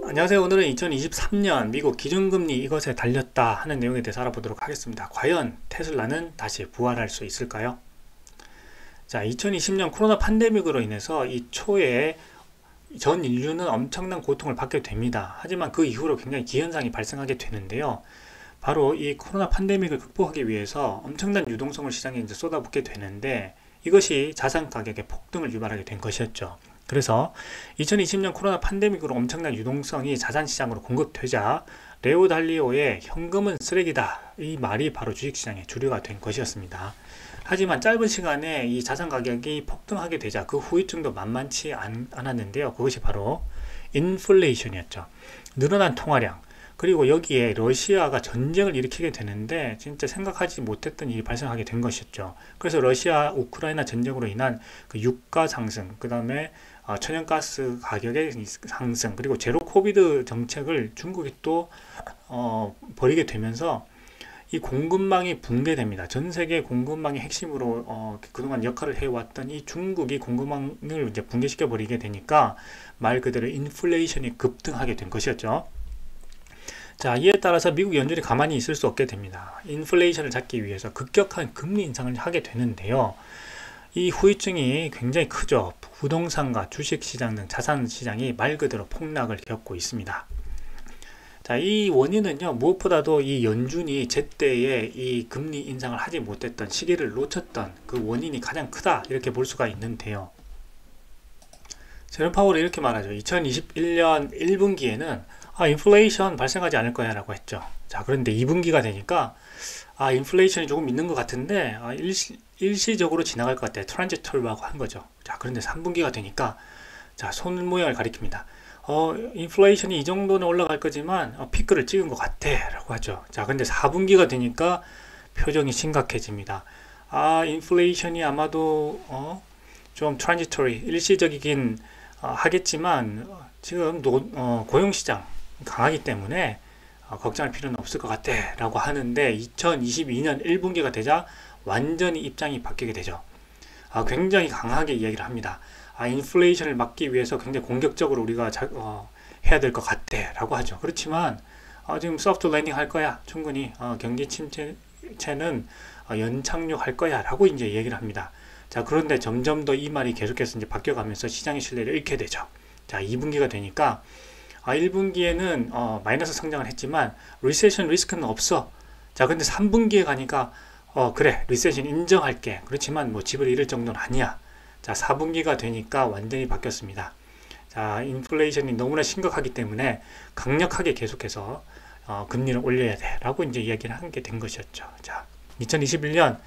안녕하세요. 오늘은 2023년 미국 기준금리 이것에 달렸다 하는 내용에 대해서 알아보도록 하겠습니다. 과연 테슬라는 다시 부활할 수 있을까요? 자, 2020년 코로나 팬데믹으로 인해서 이 초에 전 인류는 엄청난 고통을 받게 됩니다. 하지만 그 이후로 굉장히 기현상이 발생하게 되는데요. 바로 이 코로나 팬데믹을 극복하기 위해서 엄청난 유동성을 시장에 이제 쏟아붓게 되는데 이것이 자산 가격의 폭등을 유발하게 된 것이었죠. 그래서 2020년 코로나 팬데믹으로 엄청난 유동성이 자산시장으로 공급되자 레오 달리오의 현금은 쓰레기다 이 말이 바로 주식시장의 주류가 된 것이었습니다. 하지만 짧은 시간에 이 자산 가격이 폭등하게 되자 그 후유증도 만만치 않았는데요. 그것이 바로 인플레이션이었죠. 늘어난 통화량, 그리고 여기에 러시아가 전쟁을 일으키게 되는데 진짜 생각하지 못했던 일이 발생하게 된 것이었죠. 그래서 러시아 우크라이나 전쟁으로 인한 그 유가 상승, 그 다음에 천연가스 가격의 상승, 그리고 제로 코비드 정책을 중국이 또 벌이게 되면서 이 공급망이 붕괴됩니다. 전 세계 공급망의 핵심으로 그동안 역할을 해왔던 이 중국이 공급망을 이제 붕괴시켜 버리게 되니까 말 그대로 인플레이션이 급등하게 된 것이었죠. 자, 이에 따라서 미국 연준이 가만히 있을 수 없게 됩니다. 인플레이션을 잡기 위해서 급격한 금리 인상을 하게 되는데요. 이 후유증이 굉장히 크죠. 부동산과 주식시장 등 자산시장이 말 그대로 폭락을 겪고 있습니다. 자, 이 원인은요, 무엇보다도 이 연준이 제때에 이 금리 인상을 하지 못했던 시기를 놓쳤던 그 원인이 가장 크다 이렇게 볼 수가 있는데요. 제롬 파월이 이렇게 말하죠. 2021년 1분기에는 인플레이션 발생하지 않을 거야 라고 했죠. 자, 그런데 2분기가 되니까 인플레이션이 조금 있는 것 같은데 일시적으로 지나갈 것 같아. 트랜지토리라고 한 거죠. 자, 그런데 3분기가 되니까 자, 손 모양을 가리킵니다. 인플레이션이 이 정도는 올라갈 거지만 피크를 찍은 것 같아 라고 하죠. 자, 근데 4분기가 되니까 표정이 심각해집니다. 인플레이션이 아마도 좀 트랜지토리 일시적이긴 하겠지만 지금 고용시장 강하기 때문에 걱정할 필요는 없을 것 같아 라고 하는데 2022년 1분기가 되자 완전히 입장이 바뀌게 되죠. 굉장히 강하게 이야기를 합니다. 인플레이션을 막기 위해서 굉장히 공격적으로 우리가 해야 될 것 같아 라고 하죠. 그렇지만 지금 소프트 랜딩 할 거야. 충분히 경기 침체는 연착륙할 거야 라고 이제 얘기를 합니다. 자, 그런데 점점 더 이 말이 계속해서 이제 바뀌어가면서 시장의 신뢰를 잃게 되죠. 자, 2분기가 되니까 1분기에는 마이너스 성장을 했지만 리세션 리스크는 없어. 자, 근데 3분기에 가니까 그래, 리세션 인정할게. 그렇지만 뭐 집을 잃을 정도는 아니야. 자, 4분기가 되니까 완전히 바뀌었습니다. 자, 인플레이션이 너무나 심각하기 때문에 강력하게 계속해서 금리를 올려야 돼 라고 이제 이야기를 한 게 된 것이었죠. 자, 2021년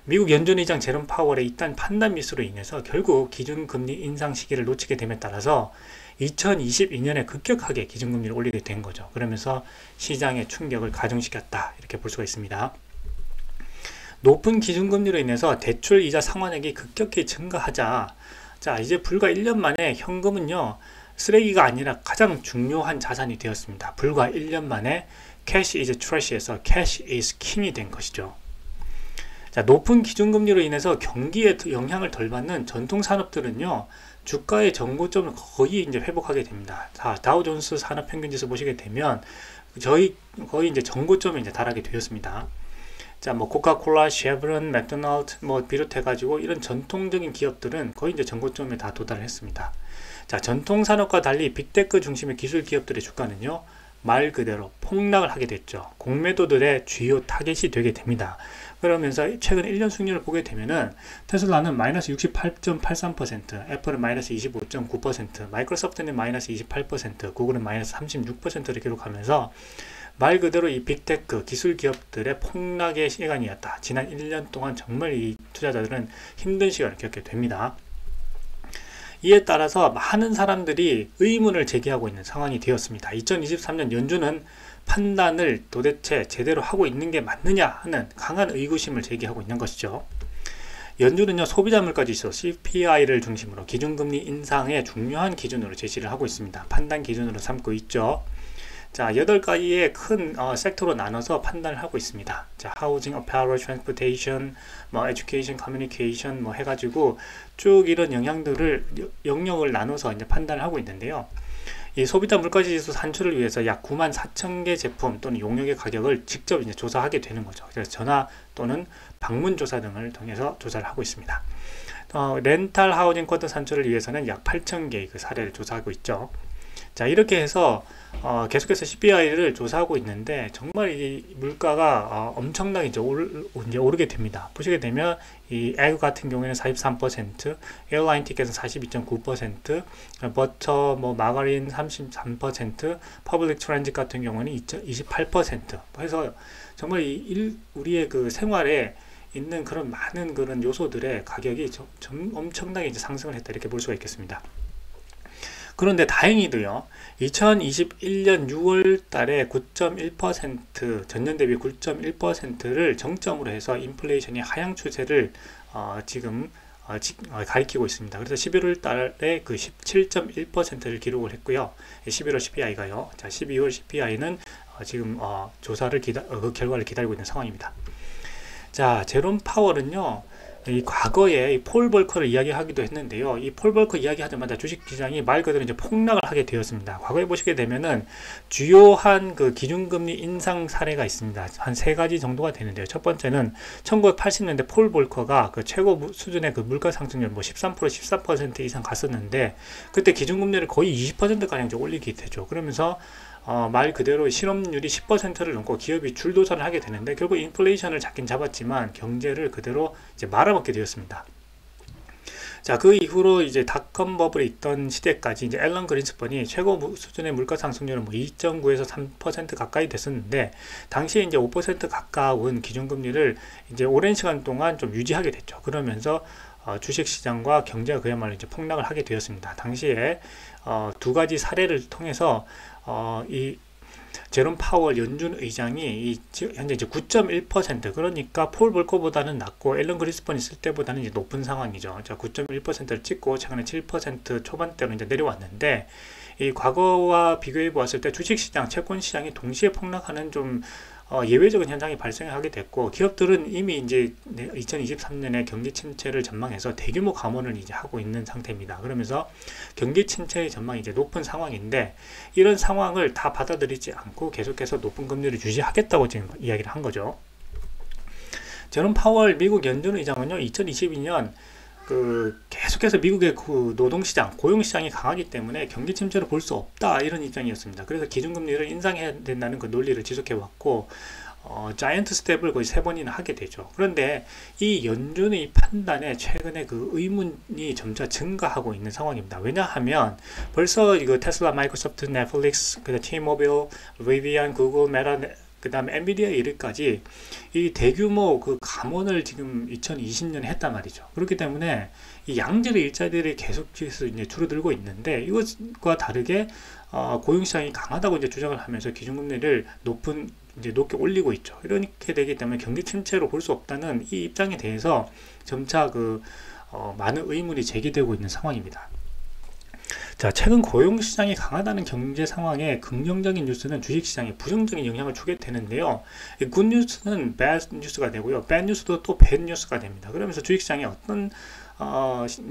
미국 연준 의장 제롬 파월의 이딴 판단 미스로 인해서 결국 기준금리 인상 시기를 놓치게 됨에 따라서 2022년에 급격하게 기준금리를 올리게 된 거죠. 그러면서 시장의 충격을 가중시켰다 이렇게 볼 수가 있습니다. 높은 기준금리로 인해서 대출 이자 상환액이 급격히 증가하자 자, 이제 불과 1년 만에 현금은요 쓰레기가 아니라 가장 중요한 자산이 되었습니다. 불과 1년 만에 cash is trash에서 cash is king이 된 것이죠. 자, 높은 기준금리로 인해서 경기에 영향을 덜 받는 전통산업들은요 주가의 정고점을 거의 이제 회복하게 됩니다. 자, 다우존스 산업평균지수 보시게 되면 거의 이제 정고점에 이제 달하게 되었습니다. 자, 뭐 코카콜라, 쉐브론, 맥도날드 뭐 비롯해가지고 이런 전통적인 기업들은 거의 이제 정고점에 다 도달했습니다. 자, 전통산업과 달리 빅테크 중심의 기술 기업들의 주가는요 말 그대로 폭락을 하게 됐죠. 공매도들의 주요 타겟이 되게 됩니다. 그러면서 최근 1년 수익률을 보게 되면은 테슬라는 마이너스 68.83%, 애플은 마이너스 25.9%, 마이크로소프트는 마이너스 28%, 구글은 마이너스 36%를 기록하면서 말 그대로 이 빅테크 기술 기업들의 폭락의 시간이었다. 지난 1년 동안 정말 이 투자자들은 힘든 시간을 겪게 됩니다. 이에 따라서 많은 사람들이 의문을 제기하고 있는 상황이 되었습니다. 2023년 연준은 판단을 도대체 제대로 하고 있는 게 맞느냐 하는 강한 의구심을 제기하고 있는 것이죠. 연준은요 소비자 물가지수 CPI를 중심으로 기준금리 인상의 중요한 기준으로 제시를 하고 있습니다. 판단 기준으로 삼고 있죠. 자, 8가지의 큰 섹터로 나눠서 판단을 하고 있습니다. 자, housing, apparel, transportation, 뭐 education, communication 뭐 해가지고 쭉 이런 영역을 나눠서 이제 판단을 하고 있는데요. 이 소비자 물가지수 산출을 위해서 약 94,000개 제품 또는 용역의 가격을 직접 이제 조사하게 되는 거죠. 그래서 전화 또는 방문 조사 등을 통해서 조사를 하고 있습니다. 렌탈 하우징 쿼터 산출을 위해서는 약 8,000개의 그 사례를 조사하고 있죠. 자, 이렇게 해서 계속해서 CPI를 조사하고 있는데 정말 이 물가가 엄청나게 이제 오르게 됩니다. 보시게 되면 이 에그 같은 경우에는 43%, 에어라인 티켓은 42.9%, 버터, 마가린 33%, 퍼블릭 트랜짓 같은 경우는 28%. 그래서 정말 우리의 그 생활에 있는 그런 많은 그런 요소들의 가격이 엄청나게 이제 상승을 했다, 이렇게 볼 수가 있겠습니다. 그런데 다행히도요, 2021년 6월 달에 9.1%, 전년 대비 9.1%를 정점으로 해서 인플레이션이 하향 추세를 지금 가리키고 있습니다. 그래서 11월 달에 그 17.1%를 기록을 했고요. 11월 CPI가요. 자, 12월 CPI는 지금 조사를 그 결과를 기다리고 있는 상황입니다. 자, 제롬 파월은요, 이 과거에 이 폴 볼커를 이야기하기도 했는데요. 이 폴 볼커 이야기하자마자 주식시장이 말 그대로 이제 폭락을 하게 되었습니다. 과거에 보시게 되면은 주요한 그 기준금리 인상 사례가 있습니다. 한 세 가지 정도가 되는데요. 첫 번째는 1980년대 폴 볼커가 그 최고 수준의 그 물가 상승률 13%, 14% 이상 갔었는데, 그때 기준금리를 거의 20%가량 올리게 되죠. 그러면서 말 그대로 실업률이 10%를 넘고 기업이 줄도산을 하게 되는데, 결국 인플레이션을 잡긴 잡았지만 경제를 그대로 이제 말아먹게 되었습니다. 자, 그 이후로 이제 닷컴 버블에 있던 시대까지 이제 앨런 그린스펀이 최고 수준의 물가 상승률은 2.9에서 3% 가까이 됐었는데, 당시에 이제 5% 가까운 기준금리를 이제 오랜 시간 동안 좀 유지하게 됐죠. 그러면서 주식시장과 경제가 그야말로 이제 폭락을 하게 되었습니다. 당시에 두 가지 사례를 통해서 이 제롬 파월 연준 의장이 현재 이제 9.1%, 그러니까 폴 볼커보다는 낮고 앨런 그린스펀 있을 때보다는 이제 높은 상황이죠. 자, 9.1%를 찍고 최근에 7% 초반대로 이제 내려왔는데, 이 과거와 비교해 보았을 때 주식시장, 채권시장이 동시에 폭락하는 좀 예외적인 현상이 발생하게 됐고, 기업들은 이미 이제 2023년에 경기 침체를 전망해서 대규모 감원을 이제 하고 있는 상태입니다. 그러면서 경기 침체의 전망이 이제 높은 상황인데, 이런 상황을 다 받아들이지 않고 계속해서 높은 금리를 유지하겠다고 지금 이야기를 한 거죠. 제롬 파월 미국 연준 의장은요, 2022년 계속해서 미국의 그 노동시장, 고용시장이 강하기 때문에 경기 침체를 볼 수 없다, 이런 입장이었습니다. 그래서 기준금리를 인상해야 된다는 그 논리를 지속해왔고, 자이언트 스텝을 거의 3번이나 하게 되죠. 그런데 이 연준의 판단에 최근에 그 의문이 점차 증가하고 있는 상황입니다. 왜냐하면 벌써 이거 테슬라, 마이크로소프트, 넷플릭스, 그다음 T-Mobile, 리비안, 구글, 메타, 그 다음에 엔비디아 이르까지 이 대규모 그 감원을 지금 2020년에 했단 말이죠. 그렇기 때문에 이 양질의 일자리들이 계속해서 이제 줄어들고 있는데, 이것과 다르게 고용시장이 강하다고 이제 주장을 하면서 기준금리를 높게 올리고 있죠. 이렇게 되기 때문에 경기 침체로 볼 수 없다는 이 입장에 대해서 점차 많은 의문이 제기되고 있는 상황입니다. 자, 최근 고용시장이 강하다는 경제 상황에 긍정적인 뉴스는 주식시장에 부정적인 영향을 주게 되는데요. 굿 뉴스는 bad 뉴스가 되고요, bad 뉴스도 또 bad 뉴스가 됩니다. 그러면서 주식시장에 어떤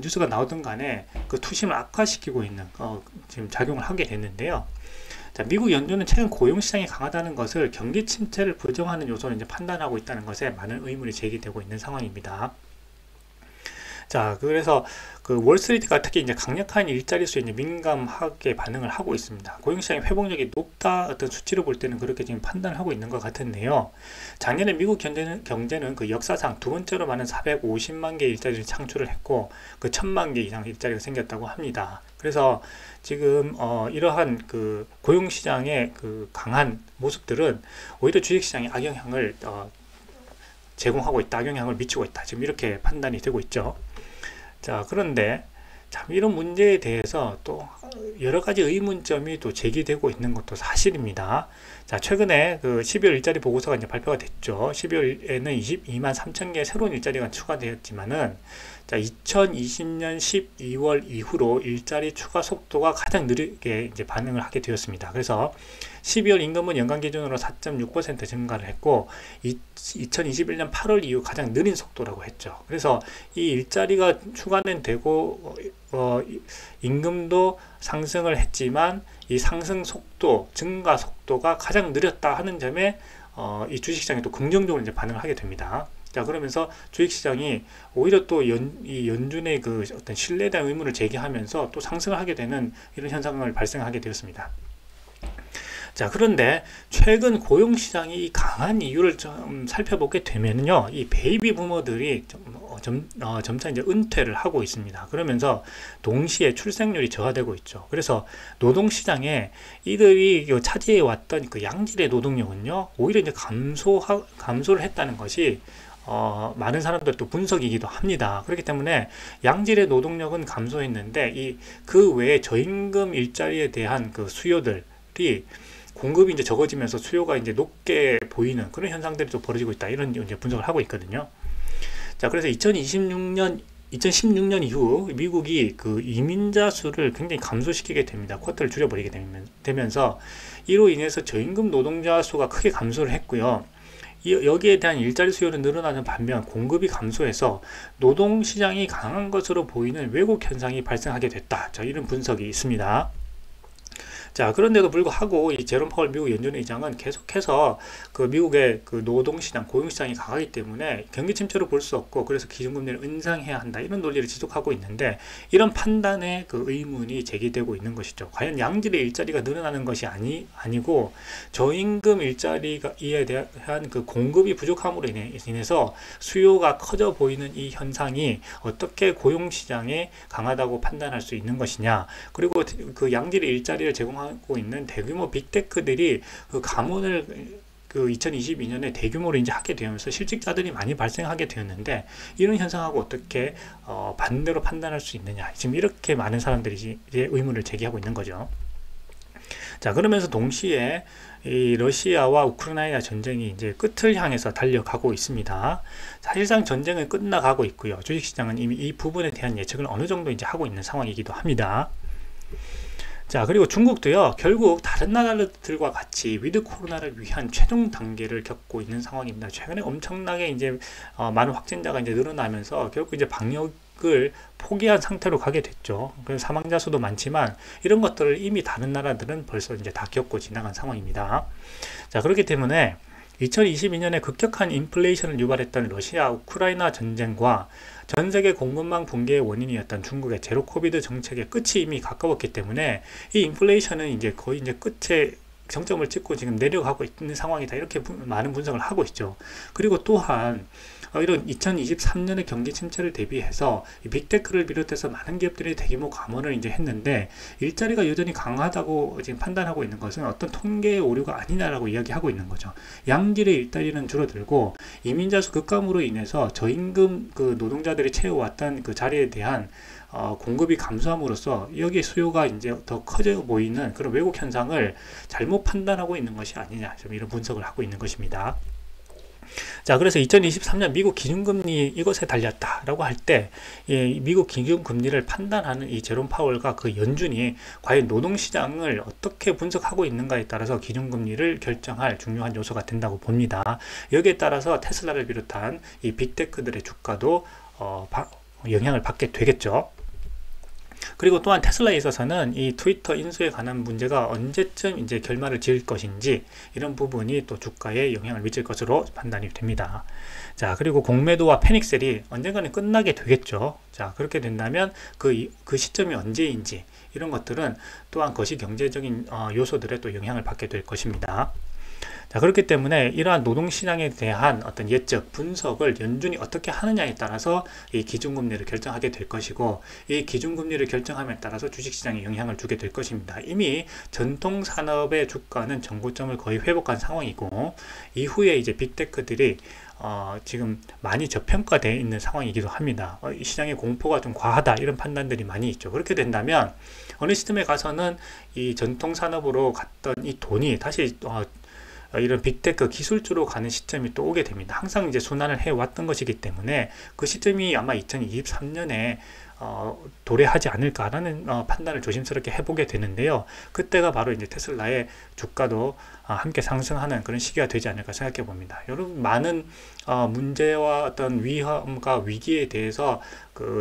뉴스가 나오든 간에 그 투심을 악화시키고 있는 지금 작용을 하게 됐는데요. 자, 미국 연준은 최근 고용시장이 강하다는 것을 경기 침체를 부정하는 요소로 이제 판단하고 있다는 것에 많은 의문이 제기되고 있는 상황입니다. 자, 그래서 그 월스트리트가 특히 이제 강력한 일자리 수에 이제 민감하게 반응을 하고 있습니다. 고용시장의 회복력이 높다, 어떤 수치로 볼 때는 그렇게 지금 판단을 하고 있는 것 같은데요. 작년에 미국 경제는 그 역사상 두 번째로 많은 450만 개 일자리를 창출을 했고, 그 1000만 개 이상 일자리가 생겼다고 합니다. 그래서 지금 이러한 그 고용시장의 그 강한 모습들은 오히려 주식시장에 악영향을 제공하고 있다, 악영향을 미치고 있다, 지금 이렇게 판단이 되고 있죠. 자, 그런데 참 이런 문제에 대해서 또 여러 가지 의문점이 또 제기되고 있는 것도 사실입니다. 자, 최근에 그 12월 일자리 보고서가 이제 발표가 됐죠. 12월에는 22만 3천 개 새로운 일자리가 추가되었지만은, 자, 2020년 12월 이후로 일자리 추가 속도가 가장 느리게 이제 반응을 하게 되었습니다. 그래서 12월 임금은 연간 기준으로 4.6% 증가를 했고, 2021년 8월 이후 가장 느린 속도라고 했죠. 그래서 이 일자리가 추가는 되고 임금도 상승을 했지만 이 상승 속도, 증가 속도가 가장 느렸다 하는 점에 이 주식시장이 또 긍정적으로 이제 반응을 하게 됩니다. 자, 그러면서 주식시장이 오히려 또 이 연준의 그 어떤 신뢰에 대한 의문을 제기하면서 또 상승을 하게 되는 이런 현상을 발생하게 되었습니다. 자, 그런데 최근 고용시장이 강한 이유를 좀 살펴보게 되면요, 이 베이비 부머들이 점차 이제 은퇴를 하고 있습니다. 그러면서 동시에 출생률이 저하되고 있죠. 그래서 노동시장에 이들이 차지해 왔던 그 양질의 노동력은요, 오히려 이제 감소를 했다는 것이 많은 사람들도 분석이기도 합니다. 그렇기 때문에 양질의 노동력은 감소했는데 그 외에 저임금 일자리에 대한 그 수요들이 공급이 이제 적어지면서 수요가 이제 높게 보이는 그런 현상들이 또 벌어지고 있다. 이런 이제 분석을 하고 있거든요. 자, 그래서 2016년 이후 미국이 그 이민자 수를 굉장히 감소시키게 됩니다. 쿼터를 줄여버리게 되면서 이로 인해서 저임금 노동자 수가 크게 감소를 했고요. 여기에 대한 일자리 수요는 늘어나는 반면 공급이 감소해서 노동시장이 강한 것으로 보이는 왜곡 현상이 발생하게 됐다. 자, 이런 분석이 있습니다. 자, 그런데도 불구하고 이 제롬 파월 미국 연준 의장은 계속해서 그 미국의 그 노동시장, 고용시장이 강하기 때문에 경기 침체로 볼 수 없고, 그래서 기준금리를 인상해야 한다, 이런 논리를 지속하고 있는데, 이런 판단에 그 의문이 제기되고 있는 것이죠. 과연 양질의 일자리가 늘어나는 것이 아니고 저임금 일자리에 대한 그 공급이 부족함으로 인해서 수요가 커져 보이는 이 현상이 어떻게 고용시장에 강하다고 판단할 수 있는 것이냐, 그리고 그 양질의 일자리를 제공하고 있는 대규모 빅테크들이 그 감원을 그 2022년에 대규모로 이제 하게 되면서 실직자들이 많이 발생하게 되었는데, 이런 현상하고 어떻게 반대로 판단할 수 있느냐, 지금 이렇게 많은 사람들이 이제 의문을 제기하고 있는 거죠. 자, 그러면서 동시에 이 러시아와 우크라이나 전쟁이 이제 끝을 향해서 달려가고 있습니다. 사실상 전쟁은 끝나가고 있고요. 주식시장은 이미 이 부분에 대한 예측을 어느 정도 이제 하고 있는 상황이기도 합니다. 자, 그리고 중국도요, 결국 다른 나라들과 같이 위드 코로나를 위한 최종 단계를 겪고 있는 상황입니다. 최근에 엄청나게 이제 많은 확진자가 이제 늘어나면서 결국 이제 방역을 포기한 상태로 가게 됐죠. 그래서 사망자 수도 많지만 이런 것들을 이미 다른 나라들은 벌써 이제 다 겪고 지나간 상황입니다. 자, 그렇기 때문에 2022년에 급격한 인플레이션을 유발했던 러시아 우크라이나 전쟁과 전 세계 공급망 붕괴의 원인이었던 중국의 제로 코비드 정책의 끝이 이미 가까웠기 때문에 이 인플레이션은 이제 거의 이제 끝에 정점을 찍고 지금 내려가고 있는 상황이다, 이렇게 많은 분석을 하고 있죠. 그리고 또한 이런 2023년의 경기 침체를 대비해서 이 빅테크를 비롯해서 많은 기업들이 대규모 감원을 이제 했는데, 일자리가 여전히 강하다고 지금 판단하고 있는 것은 어떤 통계의 오류가 아니냐라고 이야기하고 있는 거죠. 양질의 일자리는 줄어들고 이민자 수 급감으로 인해서 저임금 그 노동자들이 채워왔던 그 자리에 대한 공급이 감소함으로써 여기 수요가 이제 더 커져 보이는 그런 왜곡 현상을 잘못 판단하고 있는 것이 아니냐, 좀 이런 분석을 하고 있는 것입니다. 자, 그래서 2023년 미국 기준금리 이것에 달렸다라고 할 때, 미국 기준금리를 판단하는 이 제롬 파월과 그 연준이 과연 노동시장을 어떻게 분석하고 있는가에 따라서 기준금리를 결정할 중요한 요소가 된다고 봅니다. 여기에 따라서 테슬라를 비롯한 이 빅테크들의 주가도 영향을 받게 되겠죠. 그리고 또한 테슬라에 있어서는 이 트위터 인수에 관한 문제가 언제쯤 이제 결말을 지을 것인지, 이런 부분이 또 주가에 영향을 미칠 것으로 판단이 됩니다. 자, 그리고 공매도와 패닉셀이 언젠가는 끝나게 되겠죠. 자, 그렇게 된다면 그 시점이 언제인지, 이런 것들은 또한 거시 경제적인 요소들에 또 영향을 받게 될 것입니다. 자, 그렇기 때문에 이러한 노동시장에 대한 어떤 예측, 분석을 연준이 어떻게 하느냐에 따라서 이 기준금리를 결정하게 될 것이고, 이 기준금리를 결정함에 따라서 주식시장에 영향을 주게 될 것입니다. 이미 전통산업의 주가는 전고점을 거의 회복한 상황이고, 이후에 이제 빅테크들이 지금 많이 저평가되어 있는 상황이기도 합니다. 시장의 공포가 좀 과하다, 이런 판단들이 많이 있죠. 그렇게 된다면 어느 시점에 가서는 이 전통산업으로 갔던 이 돈이 다시 이런 빅테크 기술주로 가는 시점이 또 오게 됩니다. 항상 이제 순환을 해왔던 것이기 때문에 그 시점이 아마 2023년에 도래하지 않을까라는 판단을 조심스럽게 해보게 되는데요. 그때가 바로 이제 테슬라의 주가도 함께 상승하는 그런 시기가 되지 않을까 생각해 봅니다. 여러분, 많은 문제와 어떤 위험과 위기에 대해서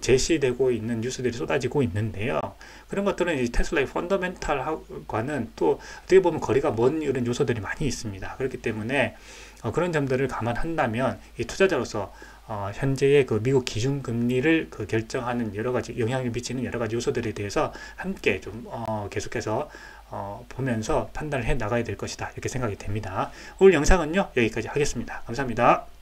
제시되고 있는 뉴스들이 쏟아지고 있는데요. 그런 것들은 이 테슬라의 펀더멘탈과는 또 어떻게 보면 거리가 먼 이런 요소들이 많이 있습니다. 그렇기 때문에 그런 점들을 감안한다면 이 투자자로서 현재의 그 미국 기준금리를 결정하는 여러 가지 영향을 미치는 여러 가지 요소들에 대해서 함께 좀 계속해서 보면서 판단을 해 나가야 될 것이다, 이렇게 생각이 됩니다. 오늘 영상은요 여기까지 하겠습니다. 감사합니다.